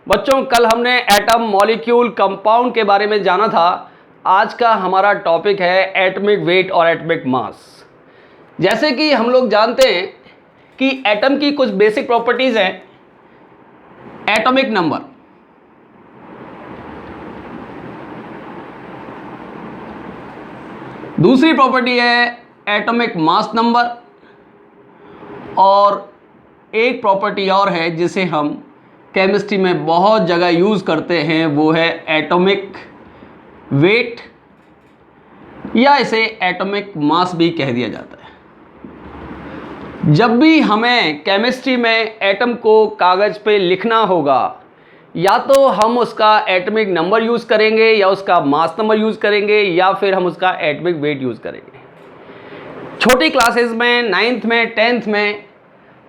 बच्चों कल हमने एटम, मॉलिक्यूल, कंपाउंड के बारे में जाना था। आज का हमारा टॉपिक है एटॉमिक वेट और एटॉमिक मास। जैसे कि हम लोग जानते हैं कि एटम की कुछ बेसिक प्रॉपर्टीज हैं। एटॉमिक नंबर, दूसरी प्रॉपर्टी है एटॉमिक मास नंबर, और एक प्रॉपर्टी और है जिसे हम केमिस्ट्री में बहुत जगह यूज़ करते हैं, वो है एटॉमिक वेट या इसे एटॉमिक मास भी कह दिया जाता है। जब भी हमें केमिस्ट्री में एटम को कागज़ पे लिखना होगा, या तो हम उसका एटॉमिक नंबर यूज़ करेंगे या उसका मास नंबर यूज़ करेंगे या फिर हम उसका एटॉमिक वेट यूज़ करेंगे। छोटी क्लासेस में 9th में 10th में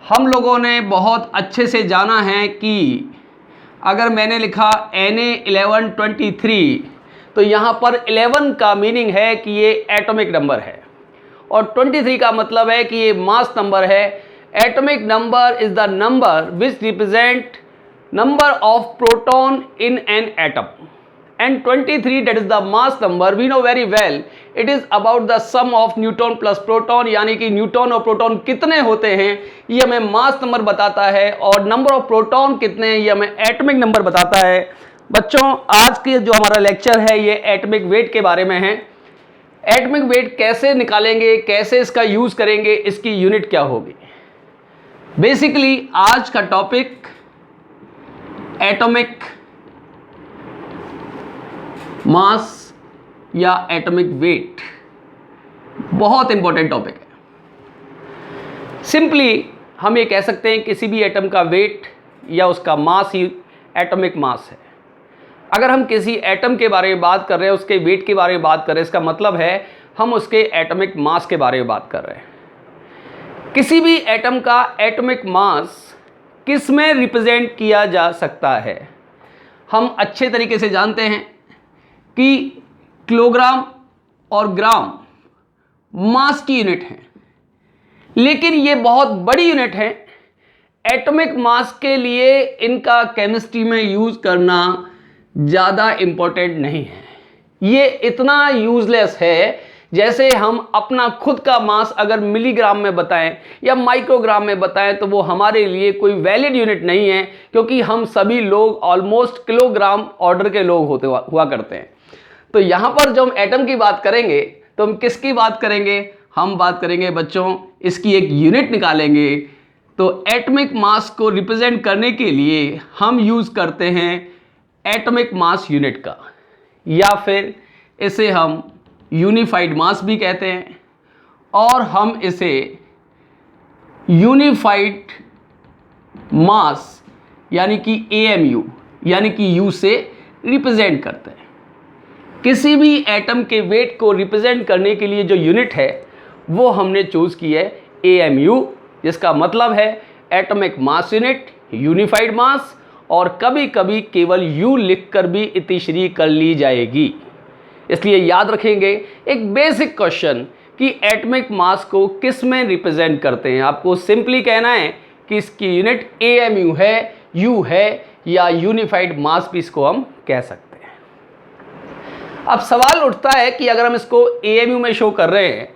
हम लोगों ने बहुत अच्छे से जाना है कि अगर मैंने लिखा Na1123 तो यहाँ पर 11 का मीनिंग है कि ये एटॉमिक नंबर है और 23 का मतलब है कि ये मास नंबर है। Atomic number is the number which represent number of proton in an atom, and 23 that is the mass number. We know very well it is about the sum of neutron plus proton, यानी कि neutron और proton कितने होते हैं ये हमें mass number बताता है, और नंबर ऑफ प्रोटॉन कितने हैं ये हमें एटॉमिक नंबर बताता है। बच्चों आज के जो हमारा लेक्चर है ये एटॉमिक वेट के बारे में है। एटॉमिक वेट कैसे निकालेंगे, कैसे इसका यूज करेंगे, इसकी यूनिट क्या होगी। बेसिकली आज का टॉपिक एटॉमिक मास या एटॉमिक वेट बहुत इंपॉर्टेंट टॉपिक है। सिंपली हम ये कह सकते हैं किसी भी एटम का वेट या उसका मास ही एटॉमिक मास है। अगर हम किसी एटम के बारे में बात कर रहे हैं, उसके वेट के बारे में बात कर रहे हैं, इसका मतलब है हम उसके एटॉमिक मास के बारे में बात कर रहे हैं। किसी भी एटम का एटॉमिक मास किस में रिप्रेजेंट किया जा सकता है, हम अच्छे तरीके से जानते हैं कि किलोग्राम और ग्राम मास की यूनिट हैं, लेकिन ये बहुत बड़ी यूनिट है। एटॉमिक मास के लिए इनका केमिस्ट्री में यूज़ करना ज़्यादा इम्पोर्टेंट नहीं है। ये इतना यूज़लेस है जैसे हम अपना खुद का मास अगर मिलीग्राम में बताएं या माइक्रोग्राम में बताएं तो वो हमारे लिए कोई वैलिड यूनिट नहीं है, क्योंकि हम सभी लोग ऑलमोस्ट किलोग्राम ऑर्डर के लोग हुआ करते हैं। तो यहाँ पर जो हम एटम की बात करेंगे तो हम किसकी बात करेंगे, हम बात करेंगे बच्चों इसकी एक यूनिट निकालेंगे। तो एटॉमिक मास को रिप्रेजेंट करने के लिए हम यूज़ करते हैं एटॉमिक मास यूनिट का, या फिर इसे हम यूनिफाइड मास भी कहते हैं, और हम इसे यूनिफाइड मास यानी कि AMU यानी कि U से रिप्रेजेंट करते हैं। किसी भी एटम के वेट को रिप्रेजेंट करने के लिए जो यूनिट है वो हमने चूज़ की है AMU, जिसका मतलब है एटॉमिक मास यूनिट, यूनिफाइड मास, और कभी कभी केवल U लिखकर भी इतिश्री कर ली जाएगी। इसलिए याद रखेंगे एक बेसिक क्वेश्चन कि एटॉमिक मास को किस में रिप्रेजेंट करते हैं। आपको सिंपली कहना है कि इसकी यूनिट AMU है, U है, या यूनिफाइड मास भी इसको हम कह सकते हैं। अब सवाल उठता है कि अगर हम इसको AMU में शो कर रहे हैं,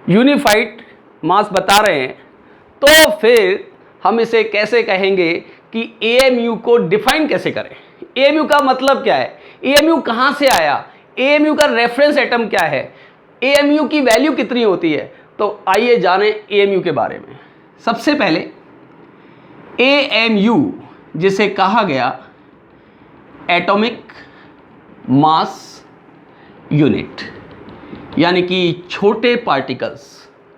यूनिफाइड मास बता रहे हैं, तो फिर हम इसे कैसे कहेंगे कि AMU को डिफाइन कैसे करें। AMU का मतलब क्या है, AMU कहाँ से आया, AMU का रेफरेंस एटम क्या है, AMU की वैल्यू कितनी होती है। तो आइए जानें AMU के बारे में। सबसे पहले AMU जिसे कहा गया एटॉमिक मास यूनिट, यानी कि छोटे particles,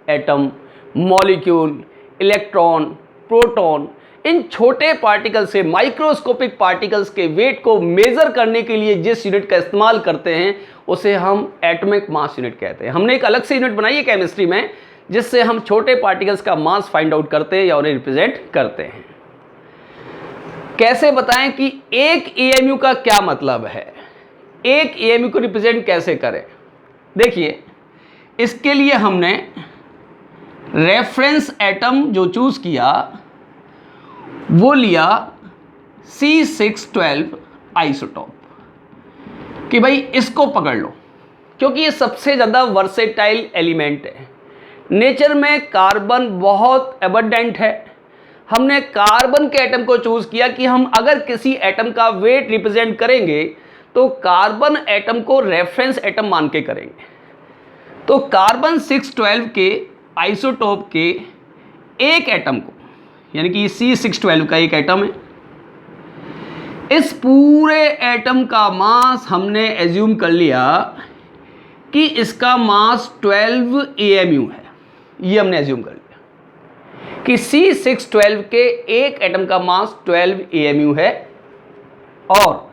atom, molecule, electron, proton, इन छोटे पार्टिकल से माइक्रोस्कोपिक पार्टिकल्स के वेट को मेज़र करने के लिए जिस यूनिट का इस्तेमाल करते हैं उसे हम एटॉमिक मास यूनिट कहते हैं। हमने एक अलग से यूनिट बनाई है केमिस्ट्री में जिससे हम छोटे पार्टिकल्स का मास फाइंड आउट करते हैं या उन्हें रिप्रेजेंट करते हैं। कैसे बताएं कि एक AMU का क्या मतलब है, एक AMU को रिप्रेजेंट कैसे करें। देखिए इसके लिए हमने रेफरेंस एटम जो चूज़ किया वो लिया C612 आइसोटोप कि भाई इसको पकड़ लो, क्योंकि ये सबसे ज़्यादा वर्सेटाइल एलिमेंट है। नेचर में कार्बन बहुत एबंडेंट है। हमने कार्बन के एटम को चूज़ किया कि हम अगर किसी एटम का वेट रिप्रेजेंट करेंगे तो कार्बन एटम को रेफरेंस एटम मान के करेंगे। तो कार्बन 612 के आइसोटोप के एक एटम को, यानी कि C612 का एक एटम है, इस पूरे एटम का मास हमने एज्यूम कर लिया कि इसका मास 12 AMU है। ये हमने एज्यूम कर लिया कि C612 के एक एटम का मास 12 AMU है, और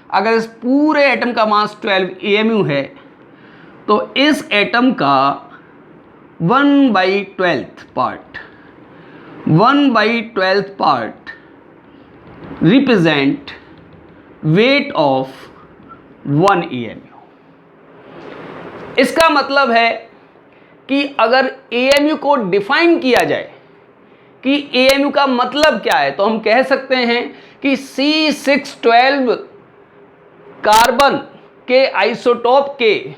अगर इस पूरे एटम का मास 12 AMU है तो इस एटम का 1/12 part represent weight of 1 AMU। इसका मतलब है कि अगर AMU को डिफाइन किया जाए कि AMU का मतलब क्या है, तो हम कह सकते हैं कि C612 कार्बन के आइसोटोप के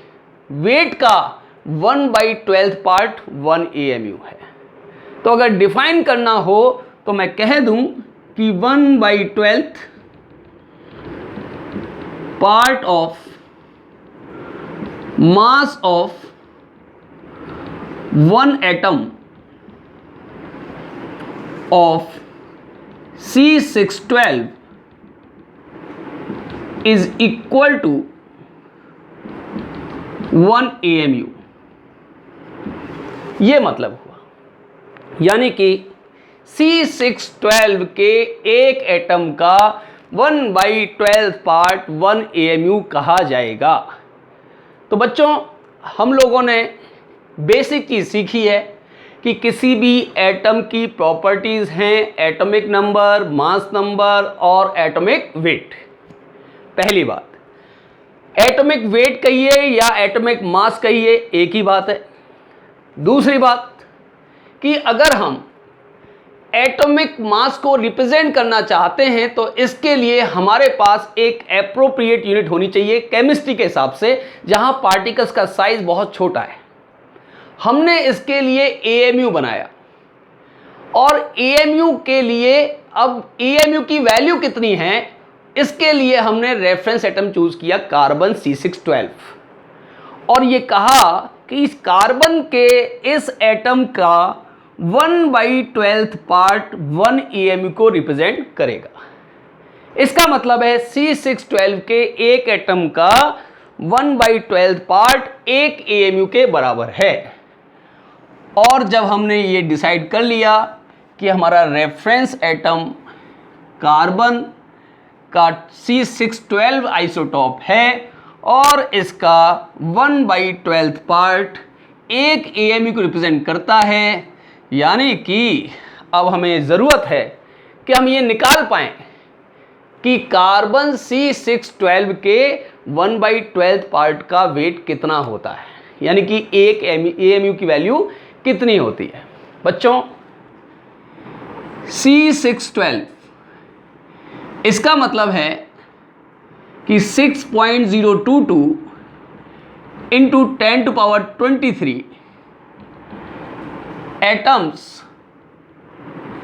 वेट का 1/12 पार्ट 1 AMU है। तो अगर डिफाइन करना हो तो मैं कह दूं कि 1/12 part of mass of 1 atom of C612 is equal to 1 AMU। ये मतलब हुआ, यानी कि C612 के एक एटम का 1/12 पार्ट 1 AMU कहा जाएगा। तो बच्चों, हम लोगों ने बेसिक चीज़ सीखी है कि किसी भी एटम की प्रॉपर्टीज़ हैं एटॉमिक नंबर, मास नंबर और एटॉमिक वेट। पहली बात, एटॉमिक वेट कहिए या एटॉमिक मास कहिए, एक ही बात है। दूसरी बात कि अगर हम एटॉमिक मास को रिप्रेजेंट करना चाहते हैं तो इसके लिए हमारे पास एक एप्रोप्रिएट यूनिट होनी चाहिए केमिस्ट्री के हिसाब से, जहां पार्टिकल्स का साइज बहुत छोटा है। हमने इसके लिए AMU बनाया, और AMU के लिए अब AMU की वैल्यू कितनी है, इसके लिए हमने रेफरेंस एटम चूज किया कार्बन C612, और ये कहा कि इस कार्बन के इस एटम का 1/12 पार्ट 1 AMU को रिप्रेजेंट करेगा। इसका मतलब है C612 के एक एटम का 1/12 पार्ट 1 AMU के बराबर है। और जब हमने ये डिसाइड कर लिया कि हमारा रेफरेंस एटम कार्बन का C612 आइसोटोप है और इसका 1/12 पार्ट 1 AMU को रिप्रेजेंट करता है, यानी कि अब हमें ज़रूरत है कि हम ये निकाल पाएँ कि कार्बन C612 के 1/12 पार्ट का वेट कितना होता है, यानी कि एक AMU की वैल्यू कितनी होती है। बच्चों, C612 इसका मतलब है कि 6.022 इंटू 10⁻23 एटम्स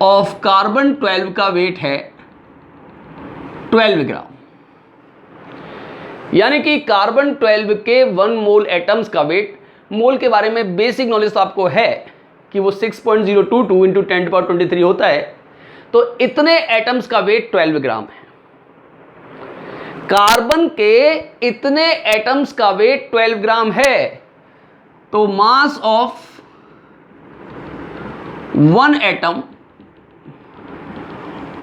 ऑफ कार्बन 12 का वेट है 12 ग्राम, यानी कि कार्बन 12 के 1 मोल एटम्स का वेट, मोल के बारे में बेसिक नॉलेज तो आपको है कि वो 6.022 इंटू 10⁻23 होता है, तो इतने एटम्स का वेट 12 ग्राम है। कार्बन के इतने एटम्स का वेट 12 ग्राम है, तो मास of 1 atom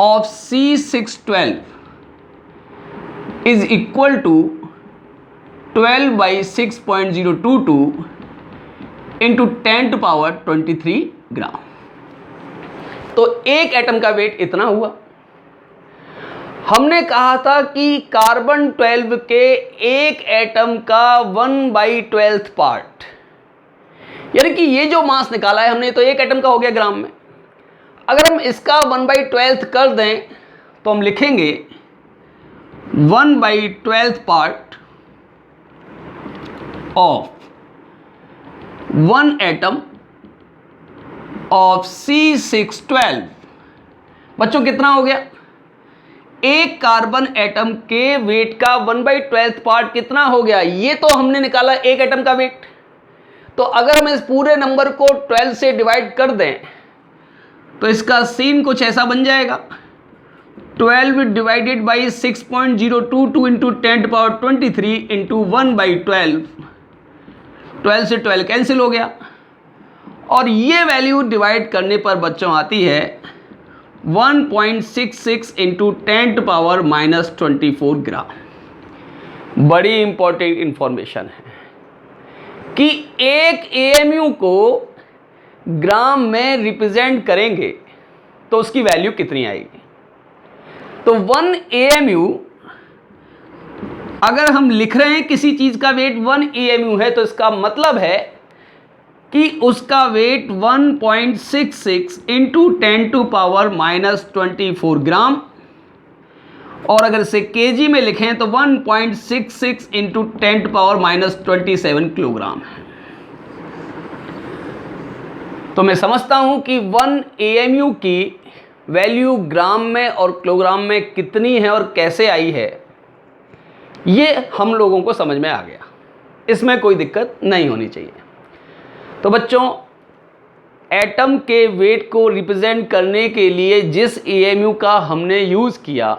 of C612 is equal to 12/6.022 into 10⁻23 ग्राम। तो एक एटम का वेट इतना हुआ। हमने कहा था कि कार्बन 12 के एक एटम का 1/12 पार्ट, यानी कि ये जो मास निकाला है हमने, तो एक एटम का हो गया ग्राम में। अगर हम इसका 1/12 कर दें तो हम लिखेंगे 1/12 part of 1 atom of C612। बच्चों कितना हो गया? एक कार्बन एटम के वेट का 1/12 पार्ट कितना हो गया? ये तो हमने निकाला एक एटम का वेट। तो अगर हम इस पूरे नंबर को 12 से डिवाइड कर दें तो इसका सीन कुछ ऐसा बन जाएगा, 12 डिवाइडेड बाई 6.022 इंटू 10⁻23 इंटू 1/12। 12 से 12 कैंसिल हो गया और ये वैल्यू डिवाइड करने पर बच्चों आती है 1.66 इंटू 10⁻24 ग्राम। बड़ी इंपॉर्टेंट इंफॉर्मेशन है कि एक एएमयू को ग्राम में रिप्रेजेंट करेंगे तो उसकी वैल्यू कितनी आएगी। तो 1 एएमयू अगर हम लिख रहे हैं किसी चीज का वेट 1 एएमयू है तो इसका मतलब है कि उसका वेट 1.66 इंटू 10⁻24 ग्राम, और अगर इसे केजी में लिखें तो 1.66 इंटू 10⁻27 किलोग्राम है। तो मैं समझता हूं कि 1 एएमयू की वैल्यू ग्राम में और किलोग्राम में कितनी है और कैसे आई है, ये हम लोगों को समझ में आ गया। इसमें कोई दिक्कत नहीं होनी चाहिए। तो बच्चों, एटम के वेट को रिप्रेजेंट करने के लिए जिस एएमयू का हमने यूज़ किया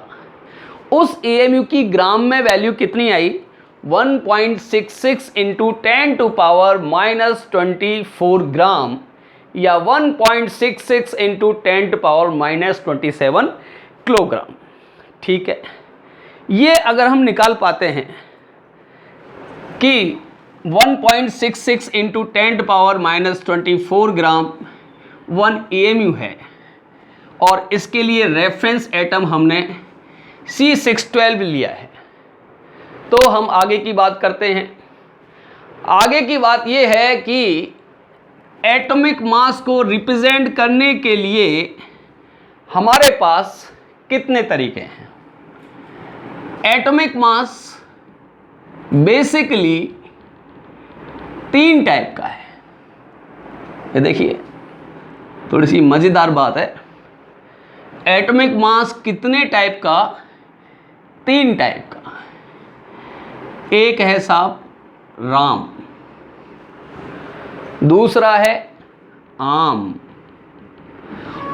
उस एएमयू की ग्राम में वैल्यू कितनी आई? 1.66 इंटू 10⁻24 ग्राम या 1.66 इंटू 10⁻27 किलोग्राम। ठीक है, ये अगर हम निकाल पाते हैं कि 1.66 इंटू 10⁻24 ग्राम 1 एएमयू है और इसके लिए रेफरेंस एटम हमने C612 लिया है, तो हम आगे की बात करते हैं। आगे की बात यह है कि एटॉमिक मास को रिप्रेजेंट करने के लिए हमारे पास कितने तरीके हैं। एटॉमिक मास बेसिकली 3 टाइप का है। ये देखिए, थोड़ी सी मज़ेदार बात है। एटॉमिक मास कितने टाइप का? 3 टाइप का। एक है साहब राम, दूसरा है आम,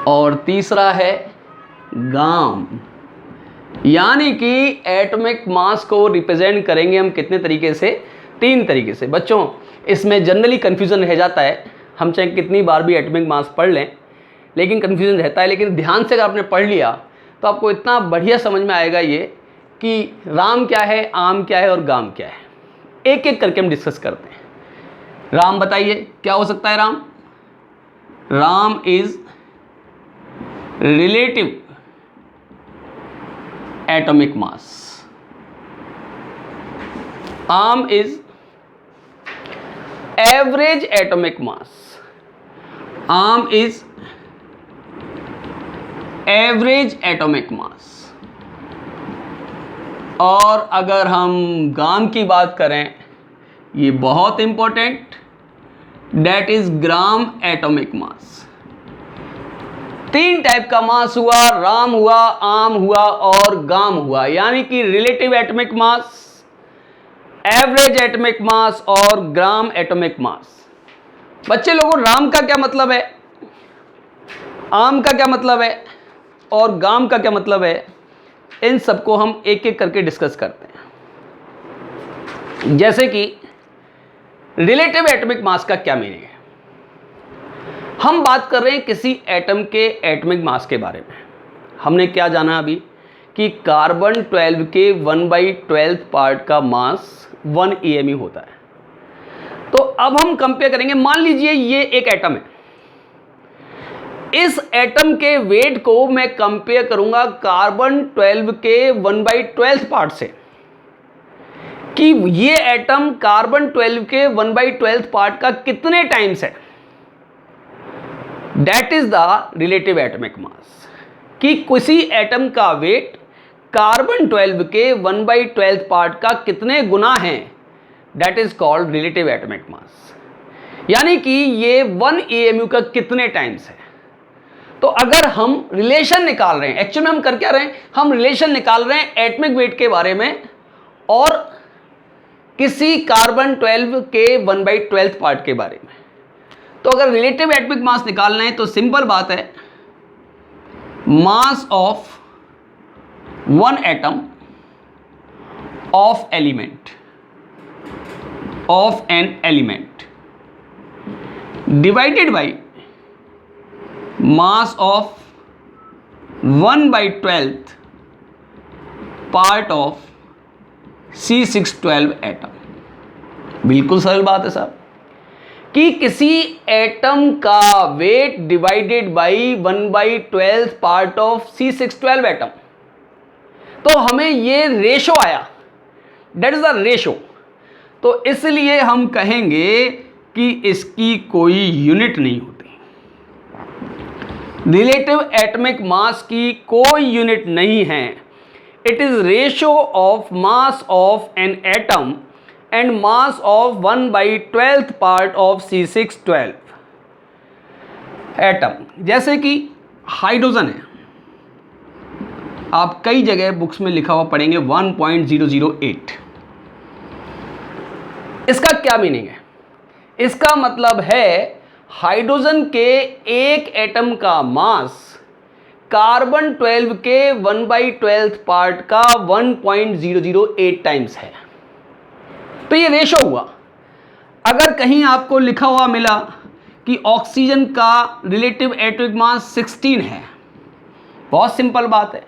और तीसरा है गाम। यानी कि एटॉमिक मास को रिप्रेजेंट करेंगे हम कितने तरीके से? 3 तरीके से। बच्चों, इसमें जनरली कन्फ्यूज़न रह जाता है, हम चाहे कितनी बार भी एटॉमिक मास पढ़ लें लेकिन कन्फ्यूज़न रहता है। लेकिन ध्यान से अगर आपने पढ़ लिया तो आपको इतना बढ़िया समझ में आएगा ये कि राम क्या है, आम क्या है और गाम क्या है। एक एक करके हम डिस्कस करते हैं। राम बताइए, क्या हो सकता है Ram? Ram is relative atomic mass, आम इज एवरेज एटॉमिक मास, आम इज एवरेज एटॉमिक मास। और अगर हम गाम की बात करें, ये बहुत important, that is gram atomic mass. 3 type का मास हुआ, राम हुआ, आम हुआ और गाम हुआ। यानी कि relative atomic mass, average atomic mass और ग्राम एटॉमिक मास। बच्चे लोगों, राम का क्या मतलब है, आम का क्या मतलब है और गाम का क्या मतलब है, इन सबको हम एक एक करके डिस्कस करते हैं। जैसे कि रिलेटिव एटॉमिक मास का क्या मीनिंग है? हम बात कर रहे हैं किसी एटम के एटॉमिक मास के बारे में। हमने क्या जाना अभी कि कार्बन 12 के 1/12 पार्ट का मास 1 एएमयू होता है। तो अब हम कंपेयर करेंगे, मान लीजिए ये एक एटम है, इस एटम के वेट को मैं कंपेयर करूंगा कार्बन 12 के 1/12 पार्ट से कि ये एटम कार्बन 12 के 1/12 पार्ट का कितने टाइम्स है। That is the relative atomic mass. कि किसी एटम का वेट कार्बन 12 के 1/12 पार्ट का कितने गुना है, that is called relative atomic mass. यानी कि ये 1 AMU का कितने टाइम्स है। तो अगर हम रिलेशन निकाल रहे हैं, एक्चुअल में हम कर क्या रहे हैं, हम रिलेशन निकाल रहे हैं एटॉमिक वेट के बारे में और किसी कार्बन 12 के 1/12 पार्ट के बारे में। तो अगर रिलेटिव एटॉमिक मास निकालना है तो सिंपल बात है, mass of one atom of an element divided by mass of 1/12 part of C612 atom. बिल्कुल सरल बात है साहब कि किसी एटम का weight divided by 1/12 part of C612 atom. तो हमें ये रेशो आया, दैट इज द रेशो। तो इसलिए हम कहेंगे कि इसकी कोई यूनिट नहीं होती। रिलेटिव एटॉमिक मास की कोई यूनिट नहीं है। It is ratio of mass of an atom and mass of 1/12 part of C612 atom. जैसे कि हाइड्रोजन है, आप कई जगह बुक्स में लिखा हुआ पढ़ेंगे 1.008। इसका क्या मीनिंग है? इसका मतलब है हाइड्रोजन के एक एटम का मास कार्बन 12 के 1/12 पार्ट का 1.008 टाइम्स है। तो ये रेशो हुआ। अगर कहीं आपको लिखा हुआ मिला कि ऑक्सीजन का रिलेटिव एटॉमिक मास 16 है, बहुत सिंपल बात है,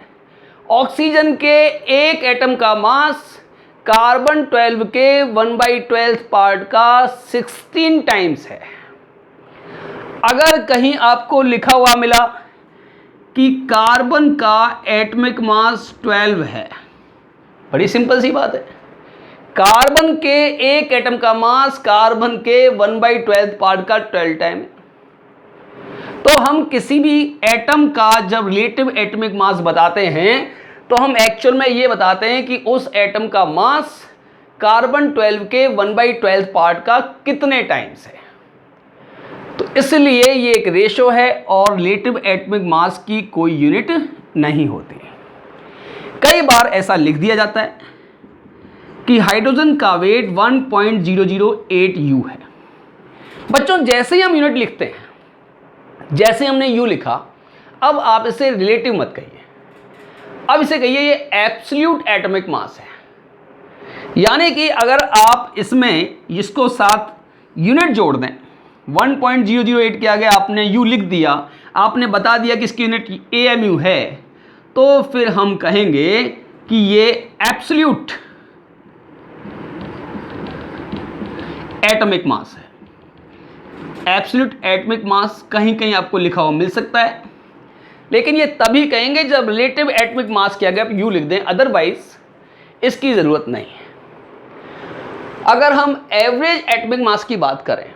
ऑक्सीजन के एक एटम का मास कार्बन 12 के 1/12 पार्ट का 16 टाइम्स है। अगर कहीं आपको लिखा हुआ मिला कि कार्बन का एटॉमिक मास 12 है, बड़ी सिंपल सी बात है, कार्बन के एक एटम का मास कार्बन के 1/12 पार्ट का 12 टाइम है। तो हम किसी भी एटम का जब रिलेटिव एटॉमिक मास बताते हैं तो हम एक्चुअल में ये बताते हैं कि उस एटम का मास कार्बन 12 के 1/12 पार्ट का कितने टाइम्स है। तो इसलिए ये एक रेशो है और रिलेटिव एटॉमिक मास की कोई यूनिट नहीं होती। कई बार ऐसा लिख दिया जाता है कि हाइड्रोजन का वेट 1.008 U है। बच्चों जैसे ही हम यूनिट लिखते हैं, जैसे हमने U लिखा, अब आप इसे रिलेटिव मत कहिए, अब इसे कहिए ये एब्सोल्यूट एटॉमिक मास है। यानी कि अगर आप इसमें इसको साथ यूनिट जोड़ दें, 1.008 के आगे आपने U लिख दिया, आपने बता दिया कि इसकी यूनिट AMU है, तो फिर हम कहेंगे कि ये एब्सोल्यूट एटॉमिक मास है। एब्सोल्यूट एटॉमिक मास कहीं कहीं आपको लिखा हुआ मिल सकता है, लेकिन ये तभी कहेंगे जब रिलेटिव एटॉमिक मास के आगे आप U लिख दें, अदरवाइज इसकी ज़रूरत नहीं है। अगर हम एवरेज एटॉमिक मास की बात करें,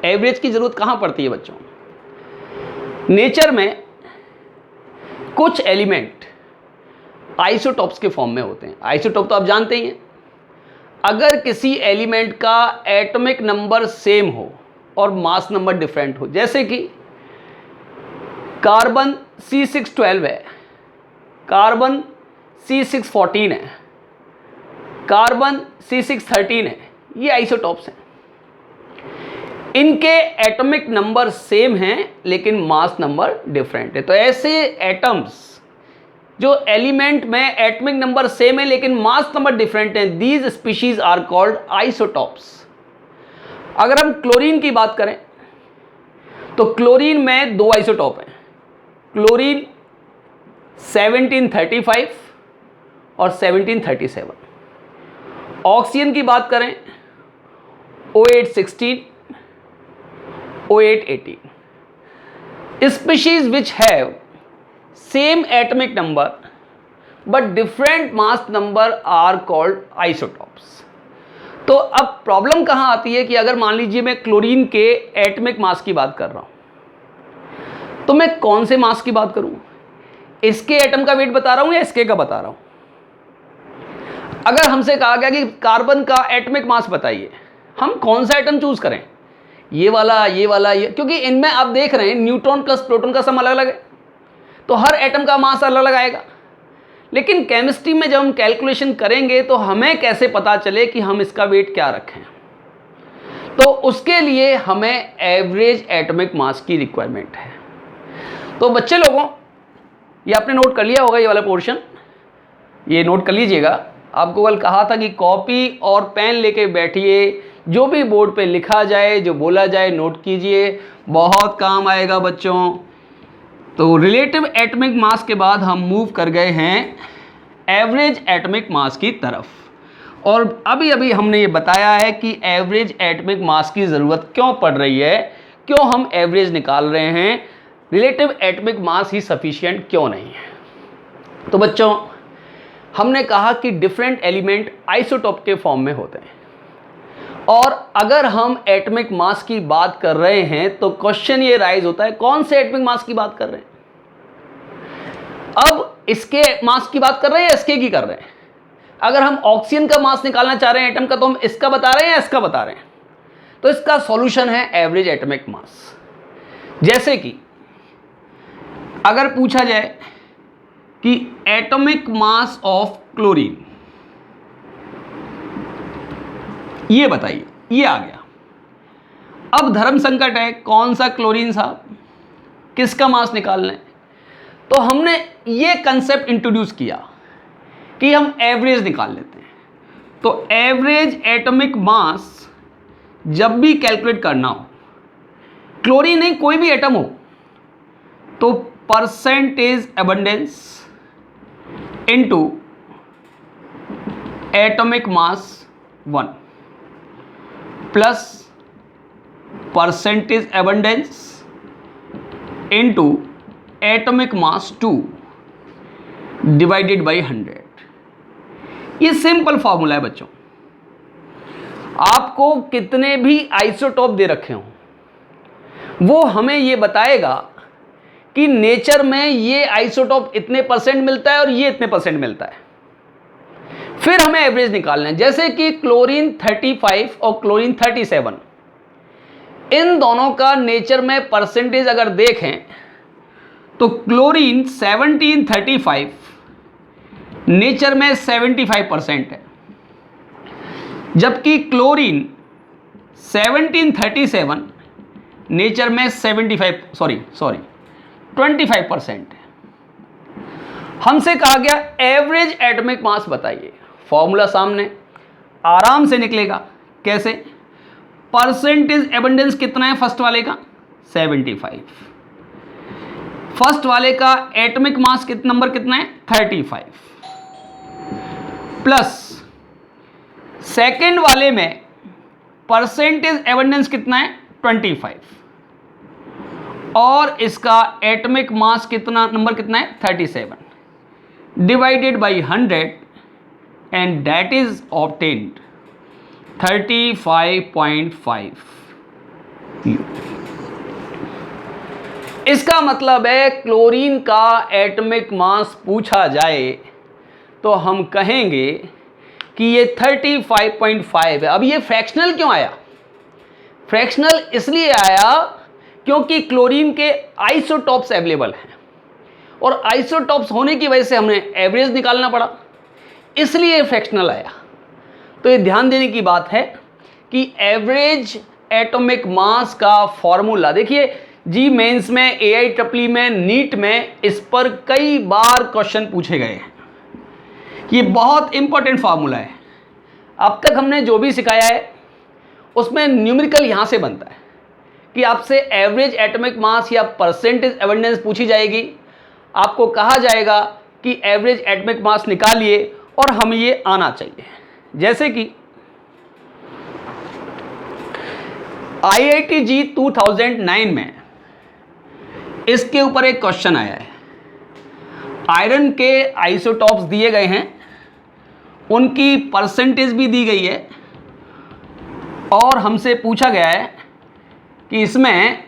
एवरेज की ज़रूरत कहाँ पड़ती है बच्चों? नेचर में कुछ एलिमेंट आइसोटॉप्स के फॉर्म में होते हैं। आइसोटॉप तो आप जानते ही हैं। अगर किसी एलिमेंट का एटॉमिक नंबर सेम हो और मास नंबर डिफरेंट हो, जैसे कि कार्बन C612 है, कार्बन C614 है, कार्बन C613 है, ये आइसोटॉप्स हैं। इनके एटॉमिक नंबर सेम हैं लेकिन मास नंबर डिफरेंट है। तो ऐसे एटम्स जो एलिमेंट में एटॉमिक नंबर सेम है लेकिन मास नंबर डिफरेंट है, these species are called isotopes. अगर हम क्लोरीन की बात करें तो क्लोरीन में दो आइसोटॉप हैं, क्लोरीन 1735 और 1737। ऑक्सीजन की बात करें O816, O818। Species which have same atomic number but different mass number are called isotopes. तो अब प्रॉब्लम कहाँ आती है कि अगर मान लीजिए मैं क्लोरीन के एटॉमिक मास की बात कर रहा हूँ, तो मैं कौन से मास की बात करूँ? इसके एटम का वेट बता रहा हूं या इसके का बता रहा हूं? अगर हमसे कहा गया कि कार्बन का एटॉमिक मास बताइए, हम कौन सा एटम चूज करें? ये वाला, ये वाला, ये, क्योंकि इनमें आप देख रहे हैं न्यूट्रॉन प्लस प्रोटॉन का सम अलग अलग है, तो हर एटम का मास अलग अलग आएगा। लेकिन केमिस्ट्री में जब हम कैलकुलेशन करेंगे तो हमें कैसे पता चले कि हम इसका वेट क्या रखें? तो उसके लिए हमें एवरेज एटॉमिक मास की रिक्वायरमेंट है। तो बच्चे लोगों, ये आपने नोट कर लिया होगा, ये वाला पोर्शन ये नोट कर लीजिएगा। आपको कल कहा था कि कॉपी और पेन लेके बैठिए, जो भी बोर्ड पे लिखा जाए, जो बोला जाए नोट कीजिए, बहुत काम आएगा बच्चों। तो रिलेटिव एटॉमिक मास के बाद हम मूव कर गए हैं एवरेज एटॉमिक मास की तरफ, और अभी अभी हमने ये बताया है कि एवरेज एटॉमिक मास की ज़रूरत क्यों पड़ रही है, क्यों हम एवरेज निकाल रहे हैं, रिलेटिव एटॉमिक मास ही सफिशिएंट क्यों नहीं है। तो बच्चों, हमने कहा कि डिफरेंट एलिमेंट आइसोटोप के फॉर्म में होते हैं, और अगर हम एटॉमिक मास की बात कर रहे हैं तो क्वेश्चन ये राइज होता है कौन से एटॉमिक मास की बात कर रहे हैं? अब इसके मास की बात कर रहे हैं या इसके की कर रहे हैं? अगर हम ऑक्सीजन का मास निकालना चाह रहे हैं एटम का, तो हम इसका बता रहे हैं या इसका बता रहे हैं? तो इसका सॉल्यूशन है एवरेज एटॉमिक मास। जैसे कि अगर पूछा जाए कि एटॉमिक मास ऑफ क्लोरीन, ये बताइए, ये आ गया। अब धर्म संकट है, कौन सा क्लोरीन साहब, किसका मास निकालना है? तो हमने ये कंसेप्ट इंट्रोड्यूस किया कि हम एवरेज निकाल लेते हैं। तो एवरेज एटॉमिक मास जब भी कैलकुलेट करना हो, क्लोरीन नहीं कोई भी एटम हो, तो percentage abundance into atomic mass 1 plus percentage abundance into atomic mass 2 divided by 100। ये सिंपल फॉर्मूला है बच्चों। आपको कितने भी आइसोटोप दे रखे हों, वो हमें ये बताएगा कि नेचर में ये आइसोटोप इतने परसेंट मिलता है और ये इतने परसेंट मिलता है। फिर हमें एवरेज निकालना है। जैसे कि क्लोरीन 35 और क्लोरीन 37, इन दोनों का नेचर में परसेंटेज अगर देखें तो क्लोरीन 1735 नेचर में 75% है, जबकि क्लोरीन 1737 नेचर में 25% है। हमसे कहा गया एवरेज एटॉमिक मास बताइए। फॉर्मूला सामने आराम से निकलेगा। कैसे? परसेंटेज एबंडेंस कितना है फर्स्ट वाले का? 75। फर्स्ट वाले का एटॉमिक मास नंबर कितना है? 35 प्लस सेकेंड वाले में परसेंटेज एबंडेंस कितना है? 25, और इसका एटॉमिक मास कितना नंबर कितना है? 37 divided by 100 and that is obtained 35.5। इसका मतलब है क्लोरीन का एटॉमिक मास पूछा जाए तो हम कहेंगे कि ये 35.5 है। अब ये फ्रैक्शनल क्यों आया? फ्रैक्शनल इसलिए आया क्योंकि क्लोरीन के आइसोटॉप्स अवेलेबल हैं, और आइसोटॉप्स होने की वजह से हमने एवरेज निकालना पड़ा, इसलिए फ्रैक्शनल आया। तो ये ध्यान देने की बात है कि एवरेज एटॉमिक मास का फॉर्मूला देखिए, जी मेंस में, AIEEE में, नीट में इस पर कई बार क्वेश्चन पूछे गए हैं। ये बहुत इंपॉर्टेंट फार्मूला है। अब तक हमने जो भी सिखाया है उसमें न्यूमेरिकल यहाँ से बनता है कि आपसे एवरेज एटॉमिक मास या परसेंटेज एबंडेंस पूछी जाएगी, आपको कहा जाएगा कि एवरेज एटॉमिक मास निकालिए और हमें ये आना चाहिए। जैसे कि IIT JEE 2009 में इसके ऊपर एक क्वेश्चन आया है। आयरन के आइसोटॉप्स दिए गए हैं, उनकी परसेंटेज भी दी गई है, और हमसे पूछा गया है कि इसमें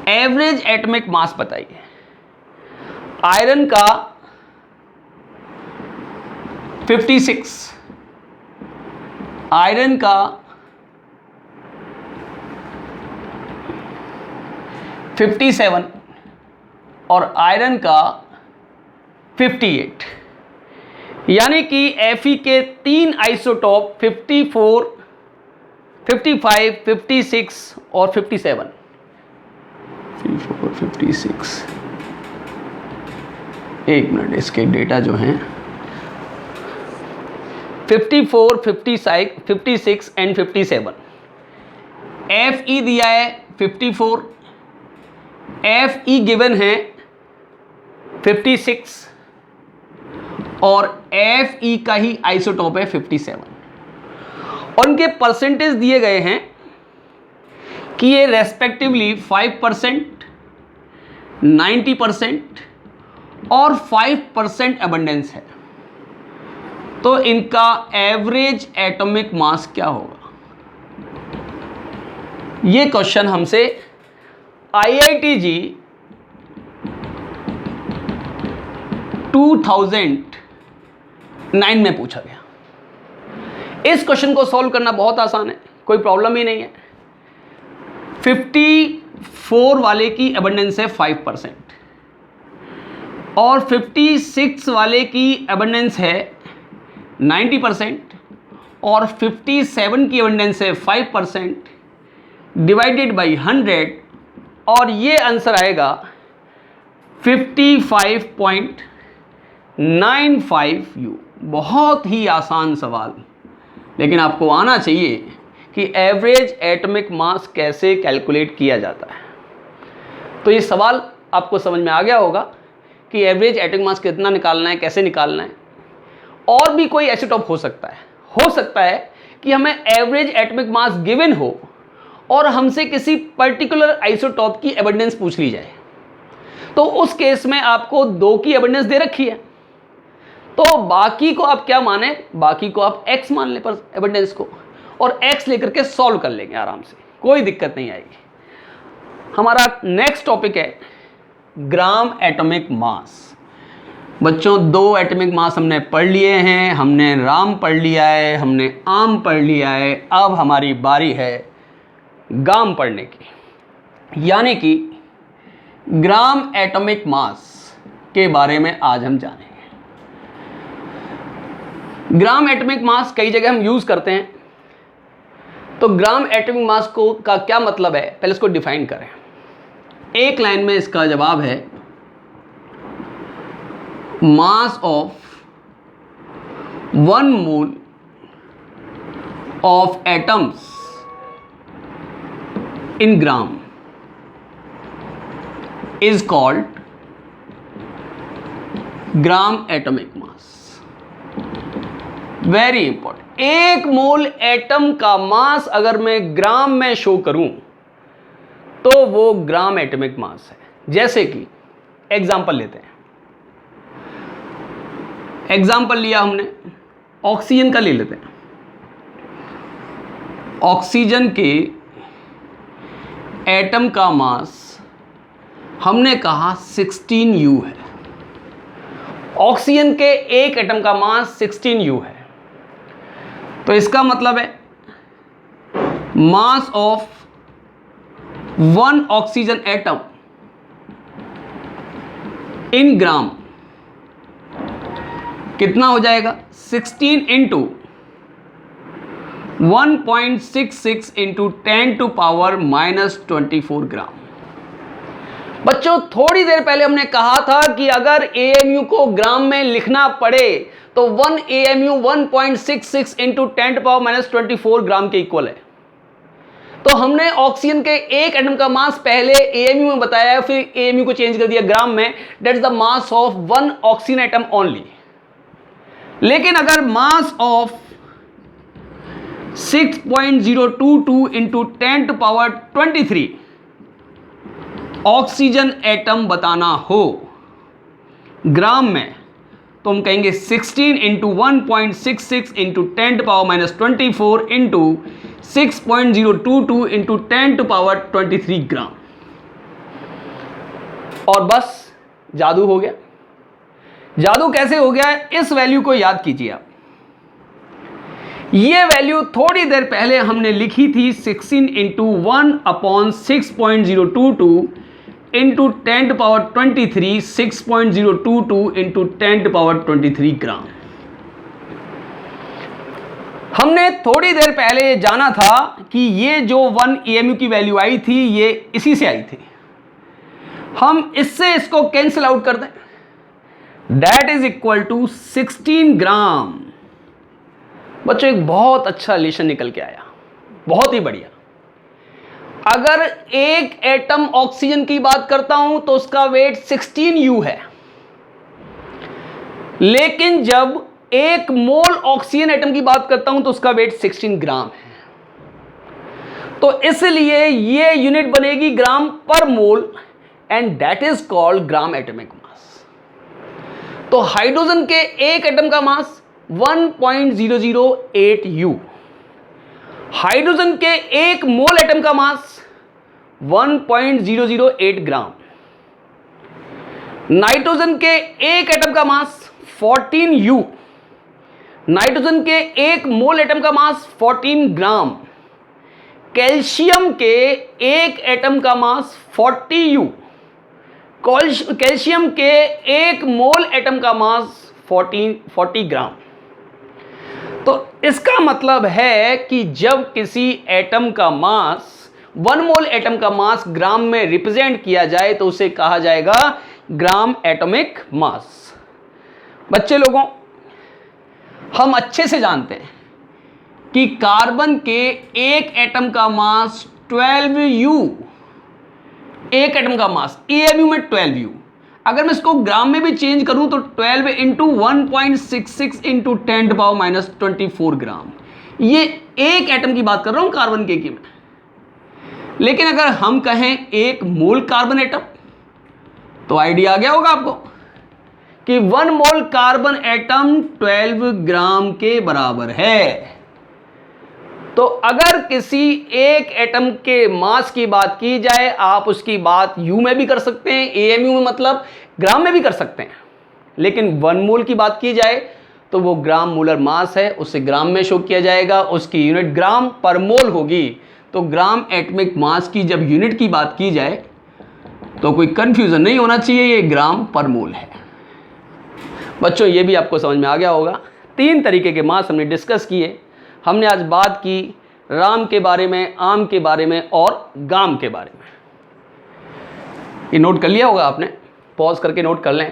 एवरेज एटॉमिक मास बताइए। आयरन का 56, आयरन का 57 और आयरन का 58, यानी कि Fe के 3 आइसोटॉप 54, 55, 56 और 57, 54, 56, एक मिनट, इसके डेटा जो हैं 54, 56 एंड 57। Fe दिया है 54, Fe गिवन है 56 और Fe का ही आइसोटॉप है 57 और उनके परसेंटेज दिए गए हैं कि ये रेस्पेक्टिवली 5%, 90% और 5% अबंडेंस है। तो इनका एवरेज एटॉमिक मास क्या होगा? ये क्वेश्चन हमसे IITG 2009 में पूछा गया। इस क्वेश्चन को सॉल्व करना बहुत आसान है, कोई प्रॉब्लम ही नहीं है। 54 वाले की अबंडेंस है 5% और 56 वाले की अबंडेंस है 90% और 57 की अबंडेंस है 5% डिवाइडेड बाई 100 और ये आंसर आएगा 55.95 U। बहुत ही आसान सवाल, लेकिन आपको आना चाहिए कि एवरेज एटॉमिक मास कैसे कैलकुलेट किया जाता है। तो ये सवाल आपको समझ में आ गया होगा कि एवरेज एटॉमिक मास कितना निकालना है, कैसे निकालना है। और भी कोई आइसोटॉप हो सकता है कि हमें एवरेज एटॉमिक मास गिवन हो और हमसे किसी पर्टिकुलर आइसोटॉप की एबंडेंस पूछ ली जाए। तो उस केस में आपको 2 की एबंडेंस दे रखी है, तो बाकी को आप क्या माने, बाकी को आप x मान लें पर एबंडेंस को, और x लेकर के सॉल्व कर लेंगे आराम से, कोई दिक्कत नहीं आएगी। हमारा नेक्स्ट टॉपिक है ग्राम एटॉमिक मास। बच्चों 2 एटॉमिक मास हमने पढ़ लिए हैं, हमने राम पढ़ लिया है, हमने आम पढ़ लिया है। अब हमारी बारी है गाम पढ़ने की, यानी कि ग्राम एटॉमिक मास के बारे में आज हम जानेंगे। ग्राम एटॉमिक मास कई जगह हम यूज करते हैं, तो ग्राम एटॉमिक मास को का क्या मतलब है, पहले इसको डिफाइन करें। एक लाइन में इसका जवाब है mass of 1 mole of atoms in gram is called gram atomic mass. Very important, 1 mole atom का मास अगर मैं ग्राम में शो करूं तो वो ग्राम एटॉमिक मास है। जैसे कि एग्जांपल लेते हैं, एग्जांपल लिया हमने ऑक्सीजन का, ले लेते हैं। ऑक्सीजन के एटम का मास हमने कहा 16 U है। ऑक्सीजन के एक एटम का मास 16 U है, तो इसका मतलब है mass of 1 oxygen atom in gram कितना हो जाएगा, 16 इंटू 1.66 इंटू 10⁻⁻24 ग्राम। बच्चों थोड़ी देर पहले हमने कहा था कि अगर AMU को ग्राम में लिखना पड़े तो 1 AMU 1.66 इंटू 10⁻⁻24 ग्राम के इक्वल है। तो हमने ऑक्सीजन के एक एटम का मास पहले AMU में बताया, फिर AMU को चेंज कर दिया ग्राम में, that is the mass of 1 oxygen atom only. लेकिन अगर mass of 6.022 into 10⁻23 oxygen atom बताना हो ग्राम में, तो हम कहेंगे 16 इंटू 1.66 इंटू 10⁻⁻24 इंटू 6.022 इंटू 10⁻23 ग्राम। और बस जादू हो गया। जादू कैसे हो गया है, इस वैल्यू को याद कीजिए आप। ये वैल्यू थोड़ी देर पहले हमने लिखी थी 16 इंटू 1/6.022 इंटू 10⁻23 6.022 इंटू 10⁻23 ग्राम। हमने थोड़ी देर पहले जाना था कि ये जो 1 EMU की वैल्यू आई थी ये इसी से आई थी। हम इससे इसको कैंसिल आउट कर दें, दैट इज इक्वल टू 16 ग्राम। बच्चों एक बहुत अच्छा रिलेशन निकल के आया, बहुत ही बढ़िया। अगर एक एटम ऑक्सीजन की बात करता हूं तो उसका वेट 16U है, लेकिन जब एक मोल ऑक्सीजन एटम की बात करता हूं तो उसका वेट 16 ग्राम है। तो इसलिए ये यूनिट बनेगी ग्राम पर mole and that is called gram atomic मास। तो हाइड्रोजन के एक एटम का मास 1.008U, हाइड्रोजन के एक मोल एटम का मास 1.008 ग्राम, नाइट्रोजन के एक एटम का मास 14U, नाइट्रोजन के एक मोल एटम का मास 14 ग्राम, कैल्शियम के एक एटम का मास 40U, कैल्शियम के एक मोल एटम का मास 40 ग्राम। तो इसका मतलब है कि जब किसी एटम का मास 1 मोल एटम का मास ग्राम में रिप्रेजेंट किया जाए तो उसे कहा जाएगा ग्राम एटॉमिक मास। बच्चे लोगों, हम अच्छे से जानते हैं कि कार्बन के एक एटम का मास 12U, एक एटम का मास EMU में 12U। अगर मैं इसको ग्राम में भी चेंज करूं तो 12 इंटू 1.66 इंटू 10⁻24 ग्राम। ये एक एटम की बात कर रहा हूं कार्बन के की में। लेकिन अगर हम कहें एक मोल कार्बन एटम, तो आइडिया आ गया होगा आपको कि 1 मोल कार्बन एटम 12 ग्राम के बराबर है। तो अगर किसी एक एटम के मास की बात की जाए, आप उसकी बात यू में भी कर सकते हैं, AMU में मतलब ग्राम में भी कर सकते हैं, लेकिन 1 मोल की बात की जाए तो वो ग्राम मोलर मास है, उसे ग्राम में शो किया जाएगा, उसकी यूनिट ग्राम पर मोल होगी। तो ग्राम एटॉमिक मास की जब यूनिट की बात की जाए तो कोई कंफ्यूजन नहीं होना चाहिए, ये ग्राम पर मोल है। बच्चों ये भी आपको समझ में आ गया होगा। 3 तरीके के मास हमने डिस्कस किए। हमने आज बात की राम के बारे में, आम के बारे में और गाम के बारे में। ये नोट कर लिया होगा आपने, पॉज करके नोट कर लें।